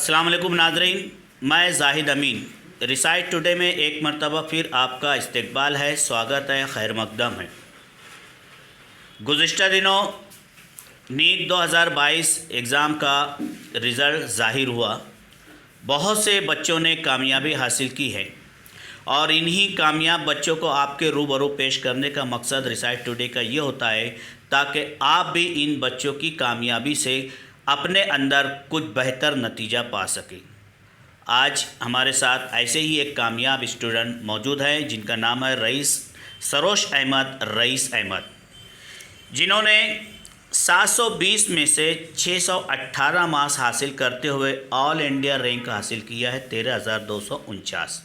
अस्सलाम वालेकुम नाज़रीन, मैं जाहिद अमीन रिसाइट टुडे में एक मरतबा फिर आपका इस्तकबाल है, स्वागत है, खैर मकदम है। गुज़िश्ता दिनों नीट 2022 एग्ज़ाम का रिज़ल्ट ज़ाहिर हुआ। बहुत से बच्चों ने कामयाबी हासिल की है और इन्हीं कामयाब बच्चों को आपके रूबरू पेश करने का मकसद रिसाइट टुडे का ये होता है ताकि आप भी इन बच्चों की कामयाबी से अपने अंदर कुछ बेहतर नतीजा पा सकें। आज हमारे साथ ऐसे ही एक कामयाब स्टूडेंट मौजूद हैं जिनका नाम है सरोश अहमद, जिन्होंने 720 में से 618 मार्क्स हासिल करते हुए ऑल इंडिया रैंक हासिल किया है 13,249।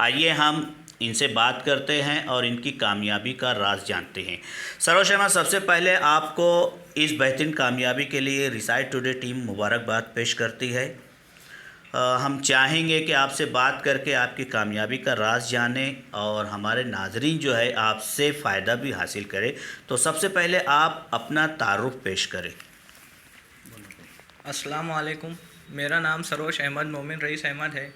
आइए हम इनसे बात करते हैं और इनकी कामयाबी का राज जानते हैं। सरोश अहमद, सबसे पहले आपको इस बेहतरीन कामयाबी के लिए रिसाइट टुडे टीम मुबारकबाद पेश करती है। हम चाहेंगे कि आपसे बात करके आपकी कामयाबी का राज जानें और हमारे नाज़रीन जो है आपसे फ़ायदा भी हासिल करें। तो सबसे पहले आप अपना तारुफ पेश करें। अस्सलाम वालेकुम, मेरा नाम सरोश अहमद मोमिन रईस अहमद है।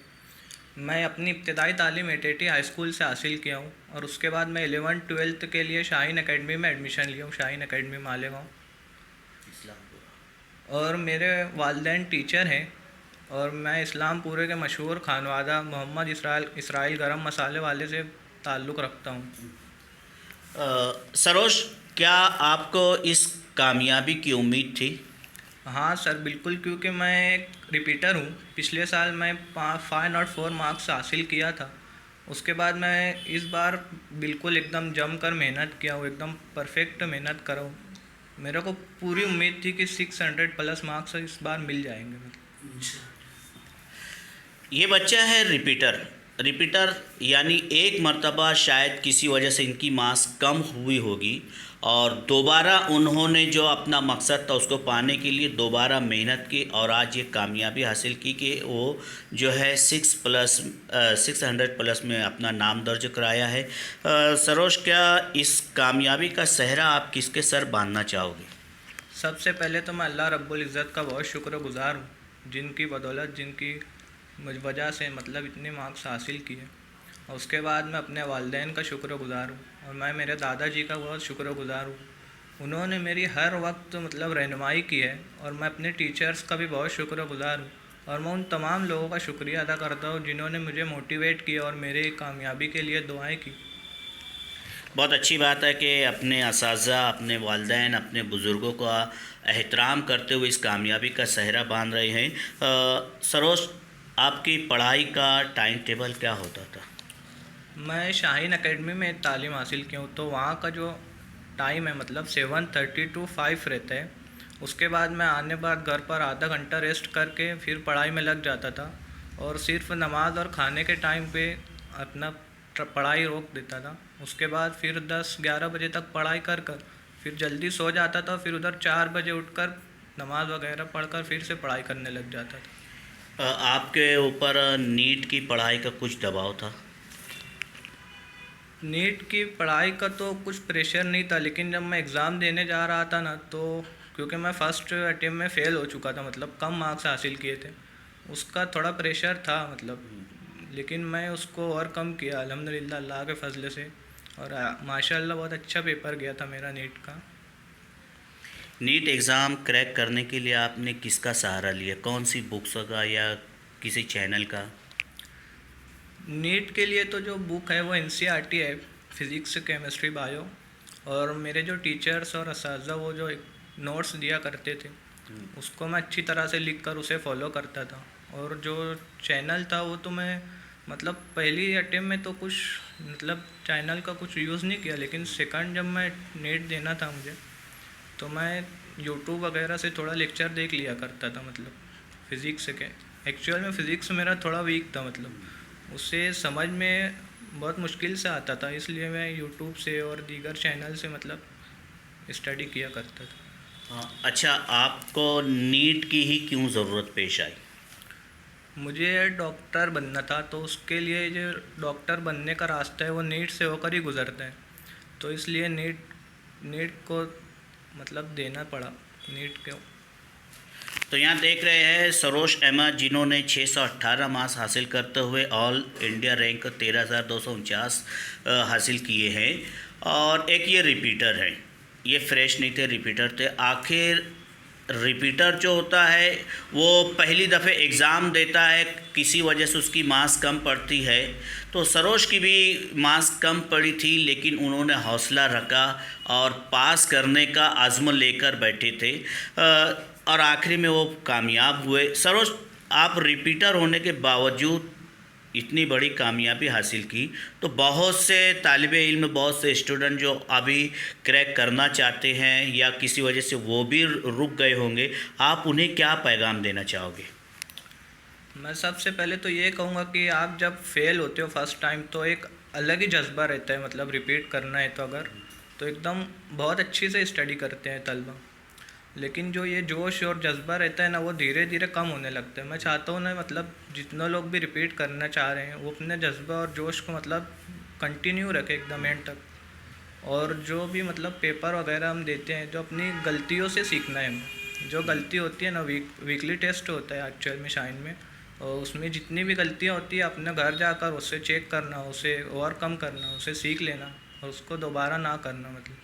मैं अपनी इब्तदाई तालीम एटीटी हाई स्कूल से हासिल किया हूँ और उसके बाद मैं 11th-12th के लिए शाहीन एकेडमी में एडमिशन लिया हूँ, शाहीन एकेडमी मालेगांव। और मेरे वालिदैन टीचर हैं और मैं इस्लामपुरे के मशहूर खानवादा मोहम्मद इसराइल गरम मसाले वाले से ताल्लुक़ रखता हूँ। सरोश, क्या आपको इस कामयाबी की उम्मीद थी? हाँ सर, बिल्कुल, क्योंकि मैं एक रिपीटर हूँ। पिछले साल मैं 504 मार्क्स हासिल किया था। उसके बाद मैं इस बार बिल्कुल एकदम जमकर मेहनत किया हूँ, एकदम परफेक्ट मेहनत करा हूँ। मेरे को पूरी उम्मीद थी कि 600 प्लस मार्क्स इस बार मिल जाएंगे। ये बच्चा है रिपीटर यानी एक मर्तबा शायद किसी वजह से इनकी मार्क्स कम हुई होगी और दोबारा उन्होंने जो अपना मकसद था उसको पाने के लिए दोबारा मेहनत की और आज ये कामयाबी हासिल की कि वो जो है 600 प्लस में अपना नाम दर्ज कराया है। सरोश, क्या इस कामयाबी का सेहरा आप किसके सर बांधना चाहोगे? सबसे पहले तो मैं अल्लाह रब्बुल इज़्ज़त का बहुत शुक्रगुज़ार हूँ, जिनकी बदौलत, जिनकी वजह से मतलब इतने मार्क्स हासिल किए। और उसके बाद मैं अपने वालिदैन का शुक्रगुज़ार हूँ और मैं मेरे दादाजी का बहुत शुक्रगुज़ार हूँ। उन्होंने मेरी हर वक्त मतलब रहनुमाई की है और मैं अपने टीचर्स का भी बहुत शुक्रगुज़ार हूँ। और मैं उन तमाम लोगों का शुक्रिया अदा करता हूँ जिन्होंने मुझे मोटिवेट किया और मेरे कामयाबी के लिए दुआएं की। बहुत अच्छी बात है कि अपने असातिज़ा, अपने वालिदैन, अपने बुज़ुर्गों का एहतराम करते हुए इस कामयाबी का सेहरा बांध रहे हैं। सरोज, आपकी पढ़ाई का टाइम टेबल क्या होता था? मैं शाहीन एकेडमी में तालीम हासिल की हूँ, तो वहाँ का जो टाइम है मतलब 7:30 to 5 रहता है। उसके बाद मैं आने बाद घर पर आधा घंटा रेस्ट करके फिर पढ़ाई में लग जाता था और सिर्फ नमाज और खाने के टाइम पे अपना पढ़ाई रोक देता था। उसके बाद फिर 10-11 बजे तक पढ़ाई कर फिर जल्दी सो जाता था, फिर उधर 4 बजे उठकर नमाज वगैरह पढ़कर फिर से पढ़ाई करने लग जाता था। आपके ऊपर नीट की पढ़ाई का कुछ दबाव था? नीट की पढ़ाई का तो कुछ प्रेशर नहीं था, लेकिन जब मैं एग्ज़ाम देने जा रहा था ना, तो क्योंकि मैं फ़र्स्ट अटेम्प्ट में फ़ेल हो चुका था, मतलब कम मार्क्स हासिल किए थे, उसका थोड़ा प्रेशर था मतलब। लेकिन मैं उसको ओवरकम किया अल्हम्दुलिल्लाह अल्लाह के फ़ज़ल से और माशाल्लाह बहुत अच्छा पेपर गया था मेरा नीट का। नीट एग्ज़ाम क्रैक करने के लिए आपने किसका सहारा लिया? कौन सी बुक्स का या किसी चैनल का? नीट के लिए तो जो बुक है वो NCERT है, फ़िज़िक्स, केमिस्ट्री, बायो। और मेरे जो टीचर्स और असातिज़ा वो जो नोट्स दिया करते थे उसको मैं अच्छी तरह से लिख कर उसे फॉलो करता था। और जो चैनल था वो तो मैं मतलब पहली अटेम्प्ट में तो कुछ मतलब चैनल का कुछ यूज़ नहीं किया, लेकिन सेकंड जब मैं नीट देना था मुझे, तो मैं यूट्यूब वगैरह से थोड़ा लेक्चर देख लिया करता था। मतलब फ़िज़िक्स के एक्चुअल में फ़िज़िक्स मेरा थोड़ा वीक था, मतलब उसे समझ में बहुत मुश्किल से आता था, इसलिए मैं यूट्यूब से और दीगर चैनल से मतलब स्टडी किया करता था। अच्छा, आपको नीट की ही क्यों ज़रूरत पेश आई? मुझे डॉक्टर बनना था, तो उसके लिए जो डॉक्टर बनने का रास्ता है वो नीट से होकर ही गुज़रता है, तो इसलिए नीट को मतलब देना पड़ा नीट को। तो यहाँ देख रहे हैं सरोज अहमद, जिन्होंने 618 मार्क्स हासिल करते हुए ऑल इंडिया रैंक 13,249 हासिल किए हैं। और एक ये रिपीटर है, ये फ्रेश नहीं थे, रिपीटर थे। आखिर रिपीटर जो होता है वो पहली दफ़े एग्ज़ाम देता है, किसी वजह से उसकी मार्क्स कम पड़ती है। तो सरोज की भी मार्क्स कम पड़ी थी, लेकिन उन्होंने हौसला रखा और पास करने का अज़्म लेकर बैठे थे और आखिरी में वो कामयाब हुए। सरोज, आप रिपीटर होने के बावजूद इतनी बड़ी कामयाबी हासिल की, तो बहुत से तालिबे इल्म, बहुत से स्टूडेंट जो अभी क्रैक करना चाहते हैं या किसी वजह से वो भी रुक गए होंगे, आप उन्हें क्या पैगाम देना चाहोगे? मैं सबसे पहले तो ये कहूँगा कि आप जब फेल होते हो फर्स्ट टाइम तो एक अलग ही जज्बा रहता है, मतलब रिपीट करना है तो अगर तो एकदम बहुत अच्छी से स्टडी करते हैं तलबा। लेकिन जो ये जोश और जज्बा रहता है ना, वो धीरे धीरे कम होने लगता है। मैं चाहता हूँ ना, मतलब जितने लोग भी रिपीट करना चाह रहे हैं वो अपने जज्बा और जोश को मतलब कंटिन्यू रखें एकदम एंड तक। और जो भी मतलब पेपर वगैरह हम देते हैं, जो अपनी गलतियों से सीखना है हमें। जो गलती होती है ना, वीकली टेस्ट होता है एक्चुअल में शाइन में, और उसमें जितनी भी गलतियाँ होती है अपने घर जाकर उससे चेक करना, उसे ओवरकम करना, उसे सीख लेना और उसको दोबारा ना करना। मतलब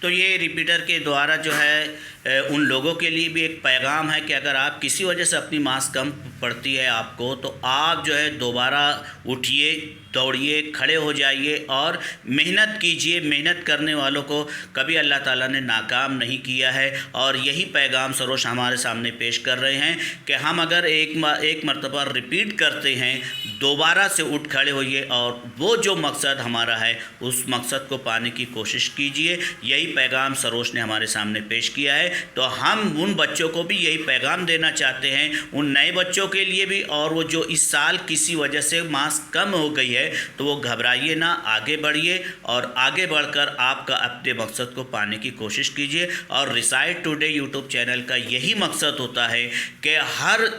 तो ये रिपीटर के द्वारा जो है उन लोगों के लिए भी एक पैगाम है कि अगर आप किसी वजह से अपनी मार्क्स कम पड़ती है आपको, तो आप जो है दोबारा उठिए, दौड़िए, खड़े हो जाइए और मेहनत कीजिए। मेहनत करने वालों को कभी अल्लाह ताला ने नाकाम नहीं किया है। और यही पैगाम सरोज हमारे सामने पेश कर रहे हैं कि हम अगर एक मर्तबा रिपीट करते हैं, दोबारा से उठ खड़े होइए और वो जो मकसद हमारा है उस मकसद को पाने की कोशिश कीजिए। यही पैगाम सरोज ने हमारे सामने पेश किया है। तो हम उन बच्चों को भी यही पैगाम देना चाहते हैं, उन नए बच्चों के लिए भी, और वो जो इस साल किसी वजह से मार्क्स कम हो गई है, तो वो घबराइए ना, आगे बढ़िए और आगे बढ़कर आपका अपने मकसद को पाने की कोशिश कीजिए। और रिसाइट टुडे यूट्यूब चैनल का यही मकसद होता है कि हर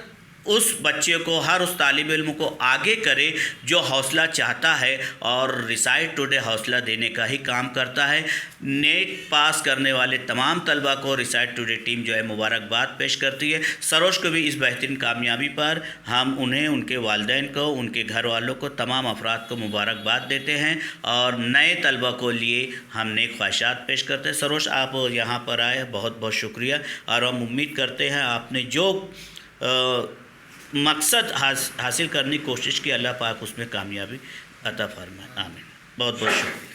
उस बच्चे को, हर उस तालिब इल्म को आगे करे जो हौसला चाहता है, और रिसाइट टुडे हौसला देने का ही काम करता है। नेट पास करने वाले तमाम तलबा को रिसाइट टुडे टीम जो है मुबारकबाद पेश करती है। सरोज को भी इस बेहतरीन कामयाबी पर हम उन्हें, उनके वालिदैन को, उनके घर वालों को, तमाम अफराद को मुबारकबाद देते हैं और नए तलबा को लिए हम नेक ख्वाहिशात पेश करते हैं। सरोज, आप यहाँ पर आए, बहुत बहुत शुक्रिया। और हम उम्मीद करते हैं आपने जो मकसद हासिल करने की कोशिश की, अल्लाह पाक उसमें कामयाबी अता फरमाए। आमीन। बहुत बहुत शुक्रिया।